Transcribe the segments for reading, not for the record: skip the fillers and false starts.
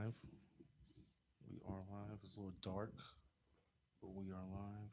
live. We are live. It's a little dark, but we are live.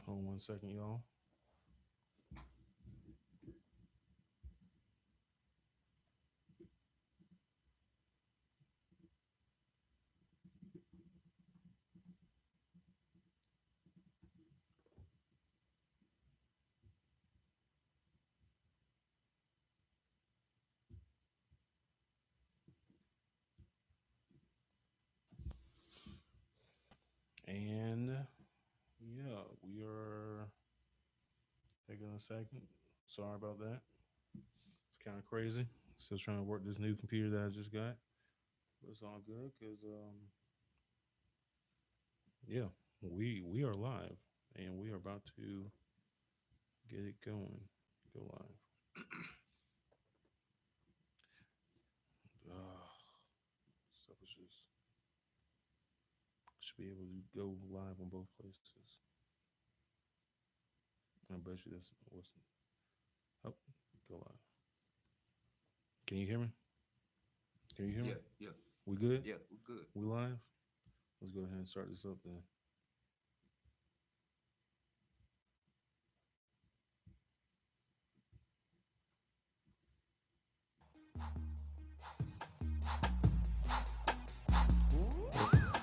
Hold on 1 second, y'all. And yeah, we are taking a second. Sorry about that. It's kind of crazy. Still trying to work this new computer that I just got, but it's all good because yeah, we are live and we are about to get it going. Go live. Stuff is just should be able to go live on both places. I bet you that's what's oh go live. Can you hear me? Can you hear me? Yeah, yeah, We good? yeah. We're good. We live? Let's go ahead and start this up then.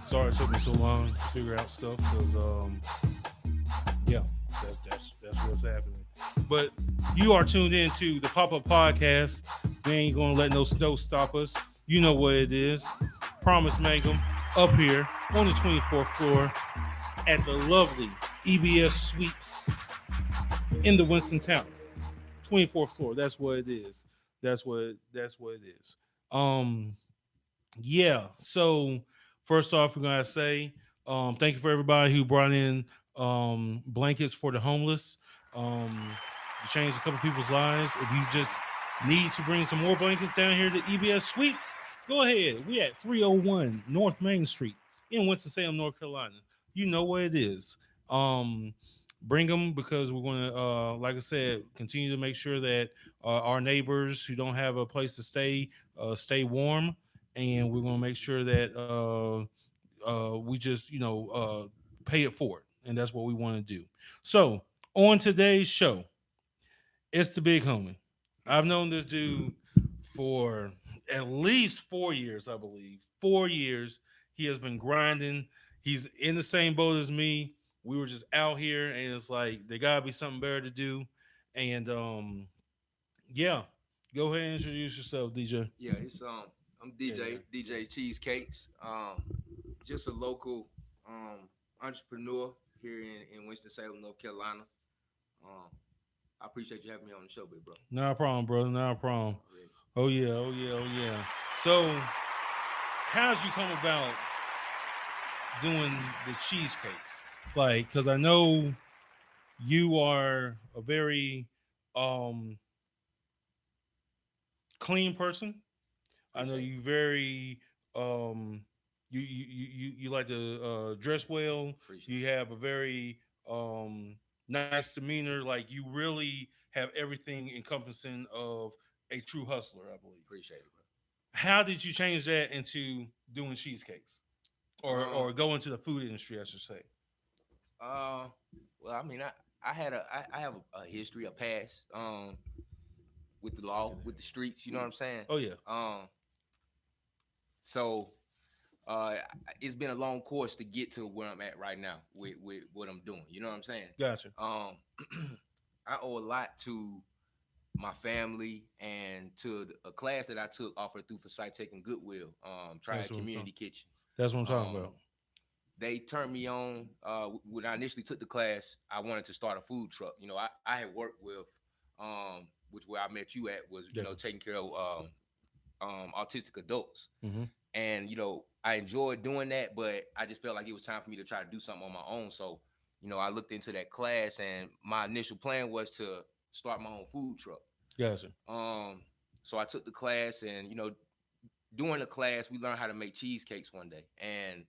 Sorry it took me so long to figure out stuff because yeah, that's what's happening. But you are tuned into the Pop Up Podcast. We ain't gonna let no snow stop us. You know what it is. Promise Mangum up here on the 24th floor at the lovely EBS Suites in the Winston Tower. 24th floor. That's what it is. That's what it is. Um yeah. So first off, we're gonna say thank you for everybody who brought in blankets for the homeless. To change a couple people's lives. If you just need to bring some more blankets down here to EBS Suites, go ahead. We at 301 North Main Street in Winston-Salem, North Carolina. You know what it is. Um, bring them because we're going to, like I said, continue to make sure that our neighbors who don't have a place to stay warm, and we're going to make sure that we just pay it forward, and that's what we want to do. So on today's show, it's the big homie. I've known this dude for at least 4 years, I believe. 4 years. He has been grinding. He's in the same boat as me. We were just out here, and it's like there gotta be something better to do. And yeah, go ahead and introduce yourself, DJ. Yeah, it's I'm Yeah, yeah. DJ Cheesecakes. Just a local entrepreneur here in Winston Salem, North Carolina. Um, I appreciate you having me on the show, big bro. Not a problem, brother. Not a problem. Already. Oh yeah, oh yeah, oh yeah. So, how'd you come about doing the cheesecakes? Like, because I know you are a very um clean person. I know Appreciate you very um you like to dress well. appreciate You have a very nice demeanor. Like you really have everything encompassing of a true hustler, I believe. appreciate it, How did you change that into doing cheesecakes, bro. or go into the food industry, I should say? Uh, well, I mean, I have a history, a past, with the law, with the streets. You know what I'm saying? Oh yeah, Um, so uh, it's been a long course to get to where I'm at right now with what I'm doing. You know what I'm saying? gotcha. Um, I owe a lot to my family and to a class that I took offered through Forsyth Tech and Goodwill, That's Triad what I'm talking. Community Kitchen. That's what I'm talking Um, about. they turned me on. When I initially took the class, I wanted to start a food truck. You know, I had worked with, which where I met you at was, Yeah. taking care of autistic adults. Mm-hmm. And, I enjoyed doing that, but I just felt like it was time for me to try to do something on my own. So, I looked into that class and my initial plan was to start my own food truck. Gotcha. Um, so I took the class and, during the class, we learned how to make cheesecakes one day. And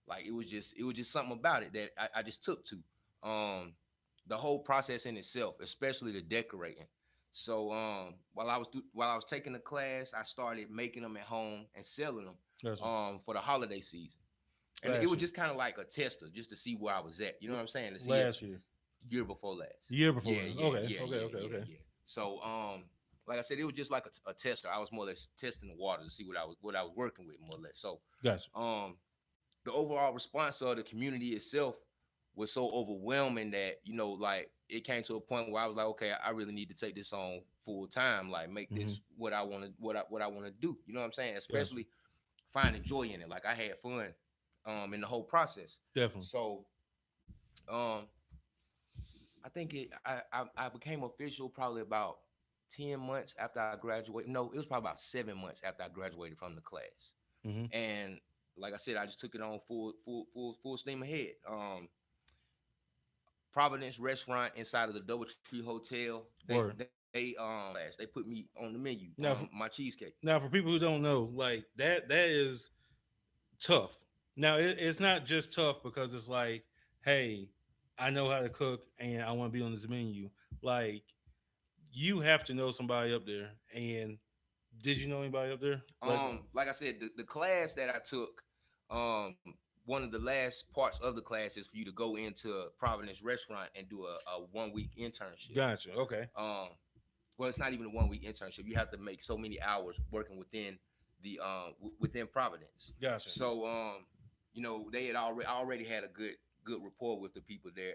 like it was just something about it that I just took to. Um, the whole process in itself, especially the decorating. So while I was taking the class, I started making them at home and selling them Gotcha. for the holiday season. And it Last was year. just kind of like a tester, just to see where I was at. You know what I'm saying? To see if Last year. year before last. The year before Yeah, last. yeah, Okay. yeah, Okay. yeah, Okay. yeah, Okay. yeah. So like I said, it was just like a tester. I was more or less testing the water to see what I was working with, more or less. So Gotcha. um the overall response of the community itself was so overwhelming that, like, it came to a point where I was like, okay, I really need to take this on full time, like make Mm-hmm. this what I want to what I want to do. You know what I'm saying? Gotcha. Especially finding joy in it. Like, I had fun in the whole process. Definitely. So um I think I became official probably about 10 months after I graduated. No, it was probably about 7 months after I graduated from the class. Mm-hmm. And like I said, I just took it on full steam ahead. Providence restaurant inside of the DoubleTree Hotel. Word. They put me on the menu. Now, My cheesecake. now for people who don't know, like that is tough. Now it's not just tough because it's like, hey, I know how to cook and I want to be on this menu. Like you have to know somebody up there. And did you know anybody up there? Like I said, the class that I took, one of the last parts of the class is for you to go into Providence restaurant and do a 1 week internship. Gotcha. Okay. Um, well, it's not even a 1 week internship. You have to make so many hours working within the within Providence. Gotcha. So they had already had a good rapport with the people there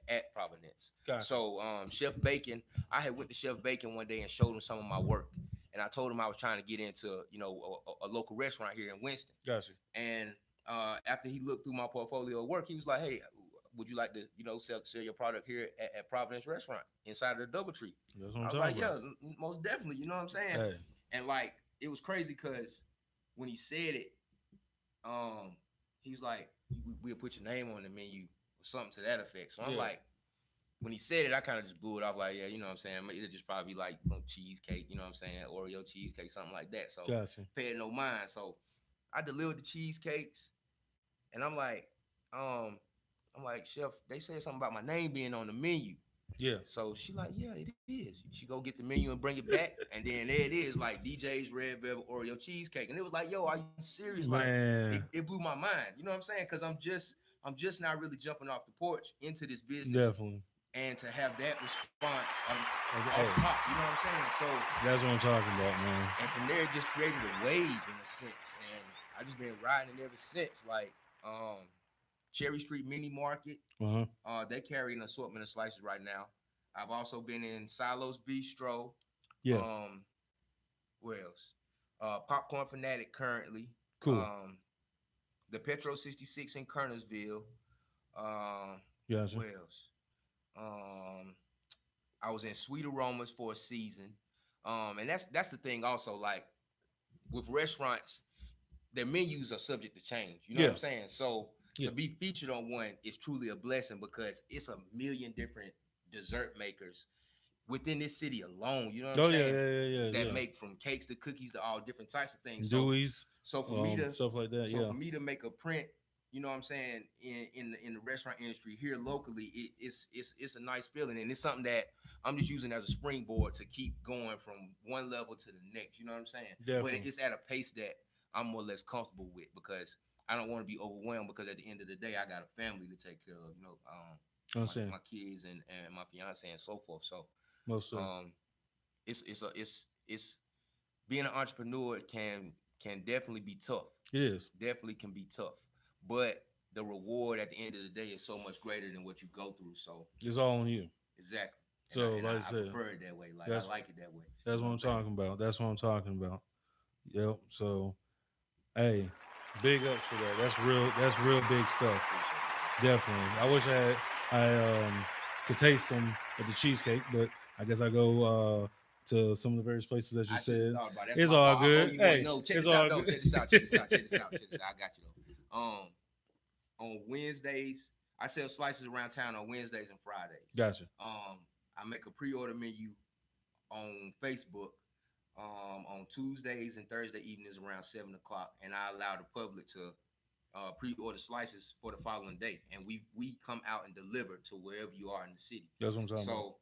at Providence. Gotcha. So Chef Bacon, I had went to Chef Bacon one day and showed him some of my work, and I told him I was trying to get into a local restaurant here in Winston. Gotcha. And after he looked through my portfolio of work, he was like, "Hey, would you like to sell your product here at Providence Restaurant inside of the DoubleTree?" That's what I I'm was talking like, about. "Yeah, most definitely." You know what I'm saying? Hey. And like, it was crazy because when he said it, he was like, "We'll put your name on the menu," or something to that effect. So I'm like, when he said it, I kind of just blew it off, like, yeah, you know what I'm saying? It'll just probably be like cheesecake, you know what I'm saying? Oreo cheesecake, something like that. So Gotcha. paid no mind. So I delivered the cheesecakes, and I'm like, "Chef, they said something about my name being on the menu." Yeah. So she like, "Yeah, it is." She go get the menu and bring it back, and then there it is, like DJ's Red Velvet Oreo cheesecake, and it was like, "Yo, are you serious?" Like, Man. it blew my mind. You know what I'm saying? Because I'm just not really jumping off the porch into this business, Definitely. and to have that response off Hey, top. You know what I'm saying? So that's what I'm talking about, man. and from there, it just created a wave in a sense, and I just been riding it ever since. Like Cherry Street Mini Market, they carry an assortment of slices right now. I've also been in Silo's Bistro. Yeah. Um, where else? Popcorn Fanatic currently. Cool. The Petro 66 in Kernersville. Gotcha. Where else? I was in Sweet Aromas for a season. And that's the thing also, like with restaurants, their menus are subject to change. You know what I'm saying? So to be featured on one is truly a blessing because it's a million different dessert makers within this city alone. You know what I'm saying? That make from cakes to cookies to all different types of things. Deweys. So for me to stuff like that. for me to make a print, you know what I'm saying, in the restaurant industry here locally, it's a nice feeling, and it's something that I'm just using as a springboard to keep going from one level to the next. You know what I'm saying? Definitely. But it's at a pace that I'm more or less comfortable with because I don't want to be overwhelmed because at the end of the day, I got a family to take care of. My kids and my fiance and so forth. So most it's being an entrepreneur can definitely be tough. It is. Definitely can be tough. But the reward at the end of the day is so much greater than what you go through. So it's all on you. Exactly. So and like I I said, prefer it that way. Like I like it that way. That's what I'm talking about. That's what I'm talking about. Yep. So hey, big ups for that. That's real big stuff. Definitely. I wish I could taste some of the cheesecake, but I guess I go to some of the various places that you said. It's all good. Hey, check this out though. Check this out. I got you though. On Wednesdays, I sell slices around town on Wednesdays and Fridays. Gotcha. I make a pre-order menu on Facebook on Tuesdays and Thursday evenings around 7 o'clock, and I allow the public to pre-order slices for the following day, and we come out and deliver to wherever you are in the city. That's what I'm talking about. So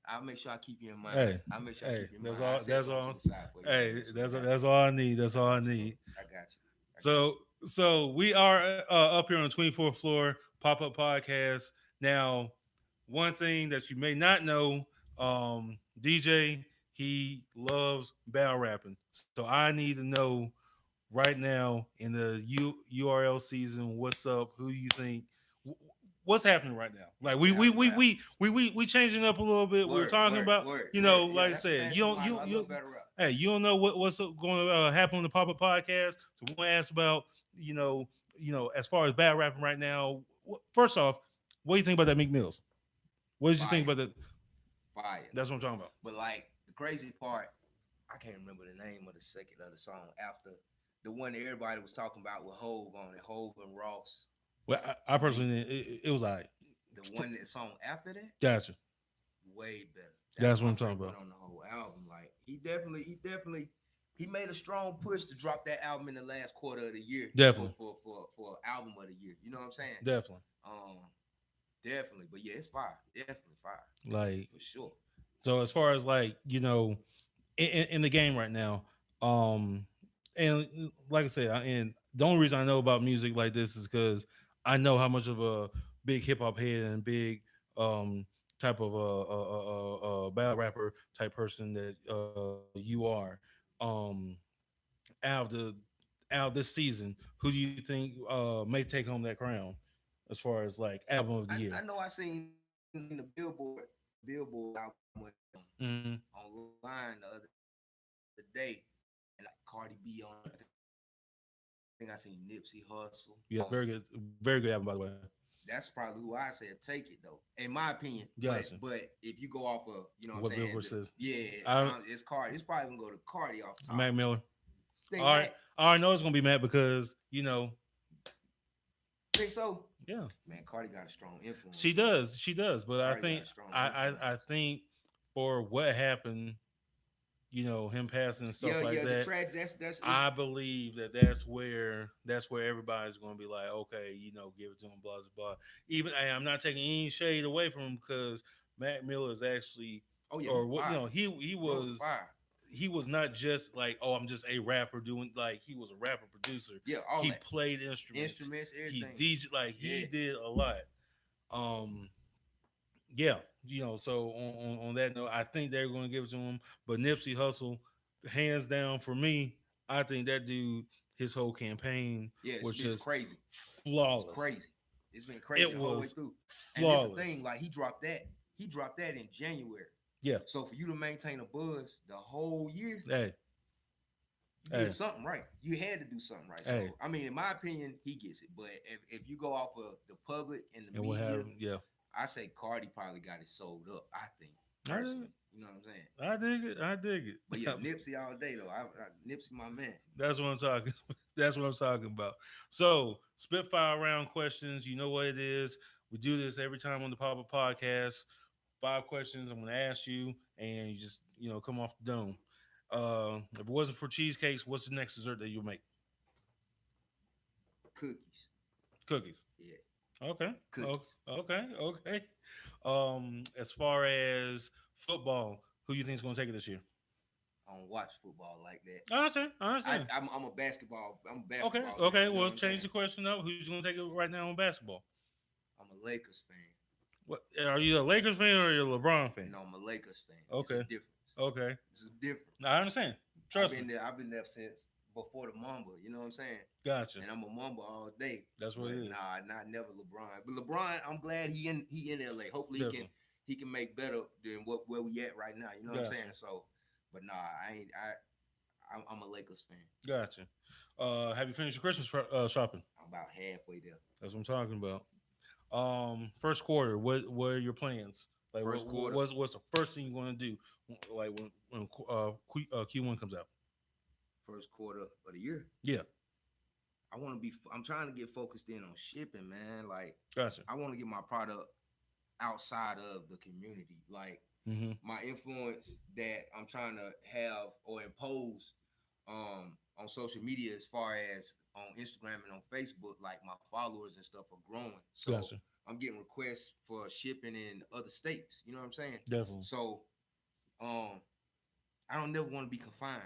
I'll make sure I keep you in mind. Hey, I'll make sure I hey, keep you in that's mind. I all. set That's something to all. the side for you. Hey, I got that's all I need. That's all I you. need. I got you. I got So, so we are up here on the 24th floor pop up podcast. Now, one thing that you may not know, DJ, he loves battle rapping. So I need to know right now in the URL season, what's up? Who do you think? What's happening right now? Like you. Battle rap. we changing up a little bit. We were talking about, Word. Yeah, like I that's a said, passion of mine. I love battle rap. hey, you don't know what's going to happen on the pop up podcast. So we're going to ask about, as far as bad rapping right now. First off, what do you think about that Meek Mills? What did you think Fire. about that? Fire. That's what I'm talking about. But like the crazy part, I can't remember the name of the second of the song after the one that everybody was talking about with Hove on it, Hove and Ross. Well, I personally, it was all right. The one that song after that, Gotcha. way better. That's what my I'm talking favorite about. one on the whole album. Like he made a strong push to drop that album in the last quarter of the year. Definitely. For album of the year. You know what I'm saying? Definitely. Um, definitely. But yeah, it's fire. Definitely fire. Like, For sure. so as far as like, in the game right now, and like I said, and the only reason I know about music like this is because I know how much of a big hip hop head and big type of battle rapper type person that you are. Um, out of the out of this season, who do you think may take home that crown as far as like album of the year? I know I seen the Billboard album Mm-hmm. online the day, and like Cardi B on. I think I seen Nipsey Hussle. Yeah, very good album by the way. That's probably who I said take it though, in my opinion. Gotcha. But if you go off of what What I'm saying, Billboard says. it's Cardi. It's probably gonna go to Cardi off the top. Mac Miller. Think All right, Mac? I already know it's gonna be Matt because Think so? yeah, Man, Cardi got a strong influence. she does. But I Cardi think got a strong I influence. think for what happened, him passing and stuff like the that. track. That's I believe that's where everybody's gonna be like, okay, give it to him, blah blah blah. Even hey, I'm not taking any shade away from him because Mac Miller is actually, or what he was. Fire. He was not just like, oh, I'm just a rapper doing like he was a rapper producer. Yeah, all he that. played instruments, everything. He DJ, like he did a lot. Yeah, So on that note, I think they're going to give it to him. But Nipsey Hussle, hands down for me, I think that dude, his whole campaign was just crazy, flawless. It's crazy. It's been crazy the whole way through. Flawless. And it's the thing, like he dropped that in January. Yeah. So for you to maintain a buzz the whole year, hey, you did something right. You had to do something right. So I mean, in my opinion, he gets it. But if you go off of the public and the media, I say Cardi probably got it sold up. I think personally, you know what I'm saying? I dig it. But yeah, Nipsey all day though. Nipsey, my man. That's what I'm talking. That's what I'm talking about. So Spitfire round questions. You know what it is. We do this every time on the Pop Up Podcast. 5 questions I'm going to ask you, and you just come off the dome. If it wasn't for cheesecakes, what's the next dessert that you'll make? Cookies. Yeah. Okay. Cookies. Okay. As far as football, who you think is going to take it this year? I don't watch football like that. I understand. I'm a basketball. Okay. Man, well, change the question up. Who's going to take it right now on basketball? I'm a Lakers fan. What are you, a Lakers fan or are you a LeBron fan? No, I'm a Lakers fan. Okay. It's a difference. Okay. It's a difference. I understand. Trust me. I've been there since before the Mamba. You know what I'm saying? Gotcha. And I'm a Mamba all day. That's what it is. Nah, not never LeBron. But LeBron, I'm glad he in LA. Hopefully he can make better than where we at right now. You know what I'm saying? So, but nah, I'm a Lakers fan. Gotcha. Have you finished your Christmas shopping? I'm about halfway there. That's what I'm talking about. First quarter. What are your plans? Like, first quarter. What's the first thing you're going to do? Like when Q1 comes out. First quarter of the year. Yeah. I'm trying to get focused in on shipping, man. Like, gotcha. I want to get my product outside of the community. Like, my influence that I'm trying to have or impose on social media as far as on Instagram and on Facebook, like my followers and stuff are growing. So Gotcha. I'm getting requests for shipping in other states. You know what I'm saying? Definitely. So um, I don't never want to be confined.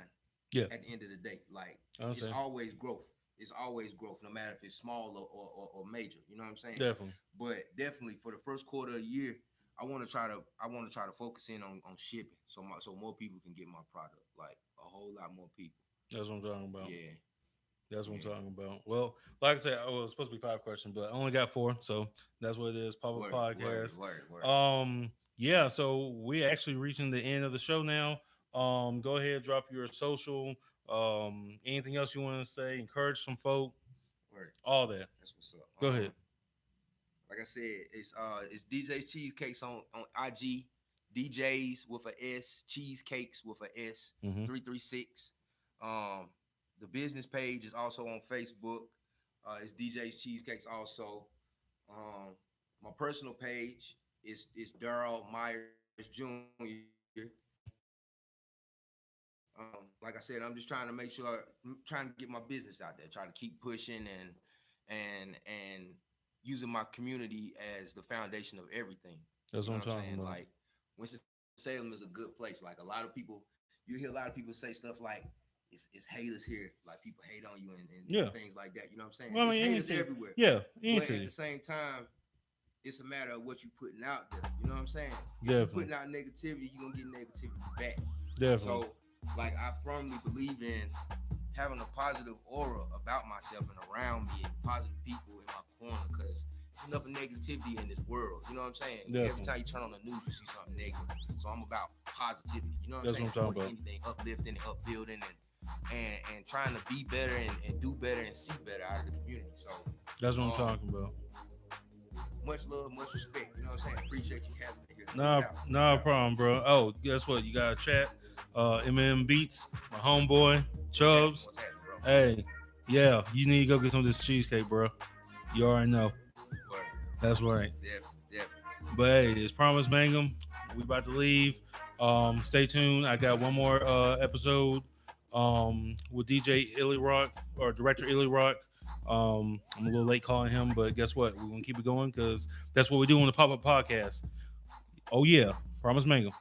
Yeah. At the end of the day, like I it's understand. always growth. It's always growth, no matter if it's small or major. You know what I'm saying? Definitely. But definitely for the first quarter of the year, I want to try to focus in on shipping, so more people can get my product, like a whole lot more people. That's what I'm talking about. Yeah, That's what I'm yeah. talking about. Well, like I said, it was supposed to be 5 questions, but I only got 4, so that's what it is. Pop Up Word, word, Podcast. word, word. Yeah. So we actually reaching the end of the show now. Go ahead, drop your social. Anything else you want to say? Encourage some folk. Word. All that. That's what's up. Go ahead. Like I said, it's DJ Cheesecakes on IG. DJs with a S, Cheesecakes with a S, Mm-hmm. 336. Um, the business page is also on Facebook. It's DJ's Cheesecakes also. Um, my personal page is Darrell Myers Jr. Like I said, I'm just trying to make sure, I'm trying to get my business out there, try to keep pushing and using my community as the foundation of everything. That's You what know I'm what I'm talking saying? about. Like Winston-Salem is a good place. Like a lot of people, you hear a lot of people say stuff like it's haters here, like people hate on you Yeah. and things like that. You know what I'm saying? Well, I It's mean, any haters city. everywhere. Yeah, any But at city. the same time, it's a matter of what you putting out there. You know what I'm saying? If you Definitely. putting out negativity, you're gonna get negativity back. Definitely. So, like, I firmly believe in having a positive aura about myself and around me and positive people in my corner, because it's enough negativity in this world. You know what I'm saying? Definitely. Every time you turn on the news, you see something negative. So I'm about positivity. You know what That's I'm what saying? I'm talking More about. than anything, uplifting and upbuilding and trying to be better and do better and see better out of the community. So That's what I'm um, talking about. much love, much respect. You know what I'm saying? Appreciate you having me here. No Nah, doubt. No nah doubt. problem, bro. Oh, guess what? You got a chat. Beats, my homeboy, What's happening? Chubbs. What's happening, bro? Hey, yeah, you need to go get some of this cheesecake, bro. You already know. Word. That's right. Definitely, definitely. But hey, it's Promise Mangum. We about to leave. Stay tuned. I got one more episode with DJ Illy Rock or Director Illy Rock. I'm a little late calling him, but guess what? We're gonna keep it going because that's what we do on the Pop Up Podcast. Oh yeah, Promise Mangum.